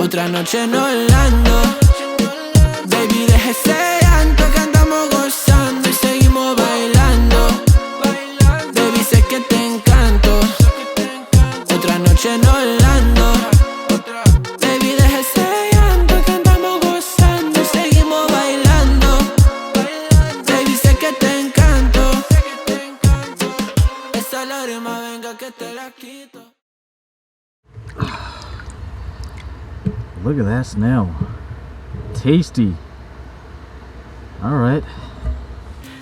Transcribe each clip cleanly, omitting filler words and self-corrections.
Otra noche en Orlando. Baby, deja ese llanto que andamos gozando y seguimos bailando. Baby, sé que te encanto. Otra noche en Orlando. Baby, deja ese llanto que andamos gozando y seguimos bailando. Baby, sé que te encanto. Esa lágrima venga que te la quito. Look at that snail. Tasty. Alright.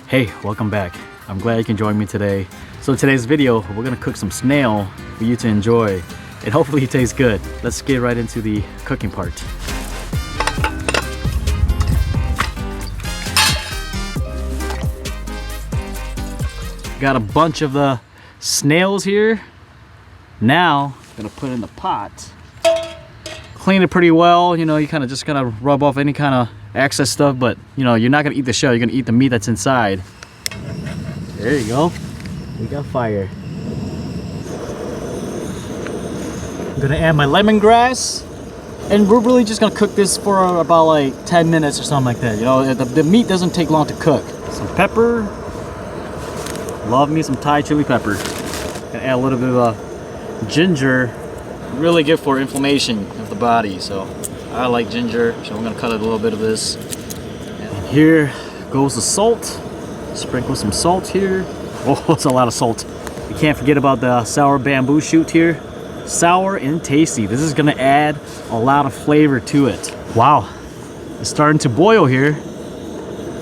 Hey, welcome back. I'm glad you can join me today. So today's video, we're gonna cook some snail for you to enjoy. And hopefully it tastes good. Let's get right into the cooking part. Got a bunch of the snails here. Now, gonna put it in the pot. Clean it pretty well, you know, you kind of just gotta rub off any kind of excess stuff, but you know, you're not gonna eat the shell, you're gonna eat the meat that's inside. There you go. We got fire. I'm gonna add my lemongrass, and we're really just gonna cook this for about like 10 minutes or something like that. You know, the meat doesn't take long to cook. Some pepper. Love me some Thai chili pepper. Gonna add a little bit of ginger. Really good for inflammation of the body, so I like ginger, so I'm gonna cut a little bit of this. And here goes the salt. Sprinkle some salt here. Oh, it's a lot of salt. You can't forget about the sour bamboo shoot here. Sour and tasty. This is gonna add a lot of flavor to it. Wow, it's starting to boil here.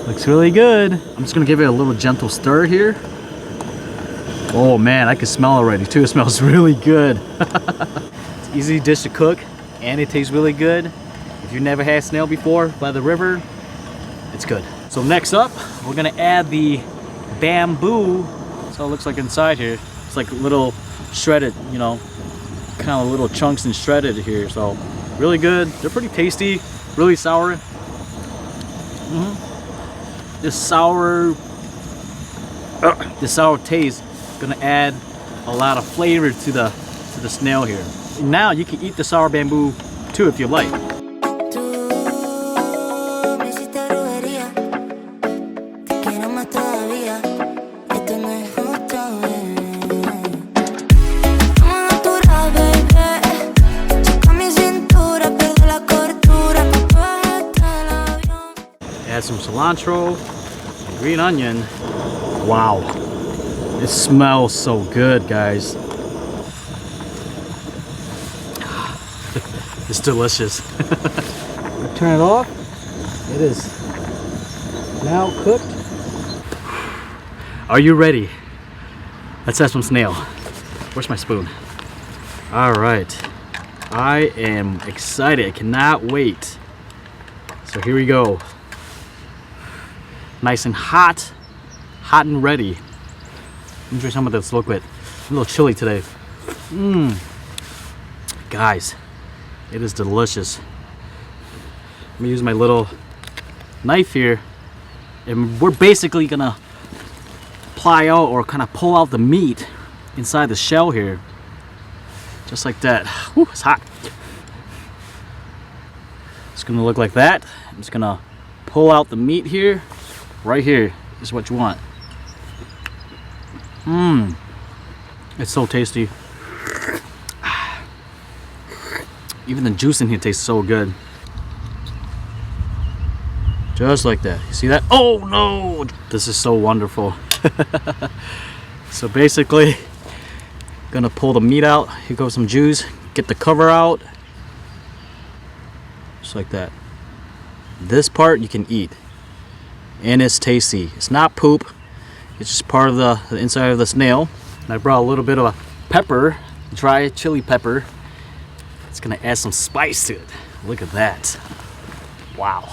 Looks really good. I'm just gonna give it a little gentle stir here. Oh man, I can smell already too. It smells really good. It's an easy dish to cook and it tastes really good. If you've never had snail before by the river, it's good. So next up, we're gonna add the bamboo. That's how it looks like inside here. It's like little shredded, you know, kind of little chunks and shredded here. So really good. They're pretty tasty, really sour. This sour taste gonna add a lot of flavor to the snail here. Now you can eat the sour bamboo too if you like. Add some cilantro, some green onion. Wow. It smells so good, guys. It's delicious. Turn it off. It is now cooked. Are you ready? Let's have some snail. Where's my spoon? All right. I am excited. I cannot wait. So here we go. Nice and hot. Hot and ready. Enjoy some of this liquid. A little chilly today. Guys, it is delicious. Let me use my little knife here, and we're basically gonna ply out or kind of pull out the meat inside the shell here, just like that. Whew, it's hot. It's gonna look like that. I'm just gonna pull out the meat here. Right here is what you want. It's so tasty. Even the juice in here tastes so good. Just like that. You see that? Oh no! This is so wonderful. So basically, gonna pull the meat out. Here goes some juice. Get the cover out. Just like that. This part you can eat. And it's tasty. It's not poop. It's just part of the inside of the snail. And I brought a little bit of a pepper, dry chili pepper. It's gonna add some spice to it. Look at that. Wow.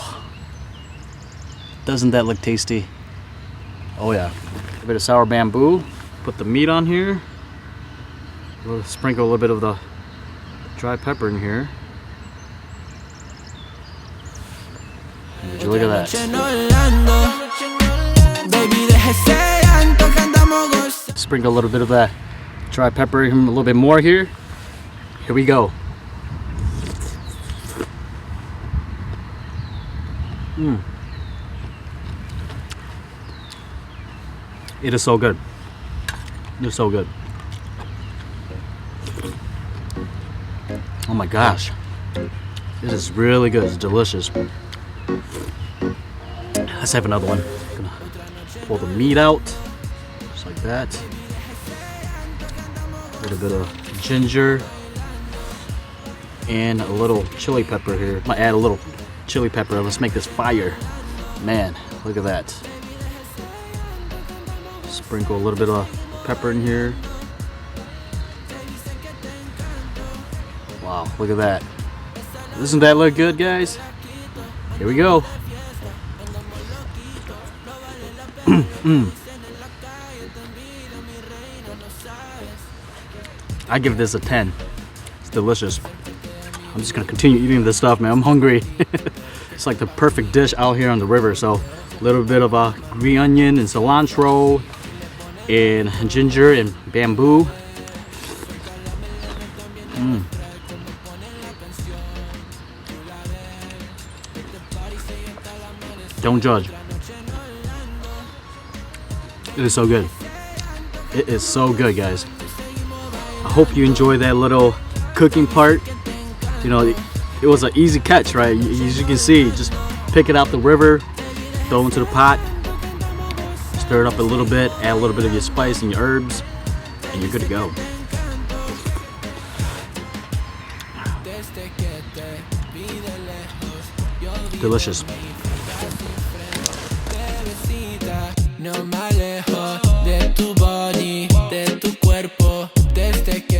Doesn't that look tasty? Oh yeah. A bit of sour bamboo. Put the meat on here. We'll sprinkle a little bit of the dry pepper in here. Would you look at that? Sprinkle a little bit of that dry pepper, a little bit more here. Here we go. It is so good. It is so good. Oh my gosh. It is really good. It's delicious. Let's have another one. Gonna pull the meat out. Just like that. A little bit of ginger. And a little chili pepper here. Might add a little chili pepper. Let's make this fire. Man, look at that. Sprinkle a little bit of pepper in here. Wow, look at that. Doesn't that look good, guys? Here we go. I give this a 10. It's delicious. I'm just gonna continue eating this stuff, man. I'm hungry. It's like the perfect dish out here on the river. So a little bit of green onion and cilantro and ginger and bamboo. Don't judge. It is so good. It is so good, guys. I hope you enjoy that little cooking part. You know, it was an easy catch, right? As you can see, just pick it out the river, throw it into the pot, stir it up a little bit, add a little bit of your spice and your herbs, and you're good to go. Delicious. No me alejo de tu body, de tu cuerpo, desde que